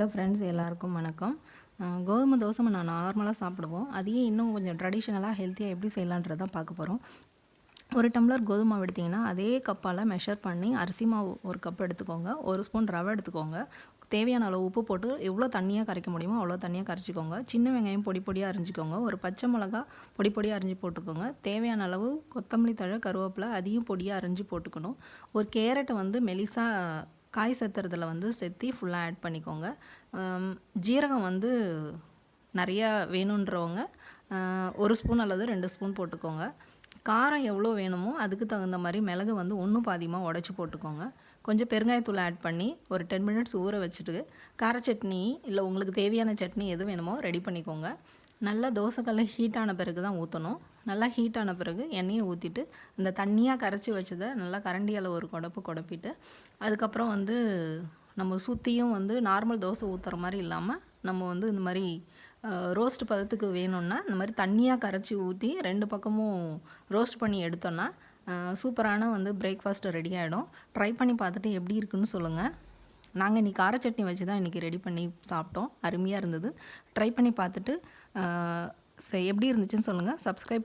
Hello friends, எல்லாருக்கும் வணக்கம். கோதுமை தோசை நான் நார்மலாக சாப்பிடுவோம். அதையே இன்னும் கொஞ்சம் ட்ரெடிஷ்னலாக ஹெல்த்தியாக எப்படி செய்யலான்றதை பார்க்க போகிறோம். ஒரு டம்ளர் கோதுமை மாவு எடுத்திங்கன்னா அதே கப்பால் மெஷர் பண்ணி அரிசி மாவு ஒரு கப் எடுத்துக்கோங்க. ஒரு ஸ்பூன் ரவை எடுத்துக்கோங்க. தேவையான அளவு உப்பு போட்டு எவ்வளோ தண்ணியாக கரைக்க முடியுமோ அவ்வளோ தண்ணியாக கரைச்சிக்கோங்க. சின்ன வெங்காயம் பொடி பொடியாக அரிஞ்சிக்கோங்க. ஒரு பச்சை மிளகா பொடி பொடியாக அரிஞ்சு போட்டுக்கோங்க. தேவையான அளவு கொத்தமல்லி தழை, கருவேப்பிலை அதையும் பொடியாக அரிஞ்சு போட்டுக்கணும். ஒரு கேரட்டை மெலிசா காய் சேர்த்துறதுல சேர்த்தி ஃபுல்லாக ஆட் பண்ணிக்கோங்க. ஜீரகம் நிறையா வேணுன்றவங்க 1 ஸ்பூன் அல்லது 2 ஸ்பூன் போட்டுக்கோங்க. காரம் எவ்வளோ வேணுமோ அதுக்கு தகுந்த மாதிரி மிளகு 1 பாதியமாக உடச்சி போட்டுக்கோங்க. கொஞ்சம் பெருங்காயத்தூள் ஆட் பண்ணி ஒரு 10 மினிட்ஸ் ஊற வச்சுட்டு கார சட்னி இல்லை உங்களுக்கு தேவையான சட்னி எது வேணுமோ ரெடி பண்ணிக்கோங்க. நல்லா தோசைக்கல்ல ஹீட்டான பிறகு தான் ஊற்றணும். நல்லா ஹீட்டான பிறகு எண்ணெயை ஊற்றிட்டு அந்த தண்ணியாக கரைச்சி வச்சதை நல்லா கரண்டியால் ஒரு குடப்பிட்டு அதுக்கப்புறம் நம்ம சுற்றியும் நார்மல் தோசை ஊற்றுற மாதிரி இல்லாமல் நம்ம இந்த மாதிரி ரோஸ்ட் பதத்துக்கு வேணும்னா இந்த மாதிரி தண்ணியாக கரைச்சி ஊற்றி 2 பக்கமும் ரோஸ்ட் பண்ணி எடுத்தோன்னா சூப்பரான பிரேக்ஃபாஸ்ட் ரெடி ஆகிடும். ட்ரை பண்ணி பார்த்துட்டு எப்படி இருக்குன்னு சொல்லுங்கள். நாங்கள் இன்றைக்கி கார சட்னி வச்சு தான் இன்றைக்கி ரெடி பண்ணி சாப்பிட்டோம். அருமையாக இருந்தது. ட்ரை பண்ணி பார்த்துட்டு எப்படி இருந்துச்சுன்னு சொல்லுங்கள். சப்ஸ்கிரைப்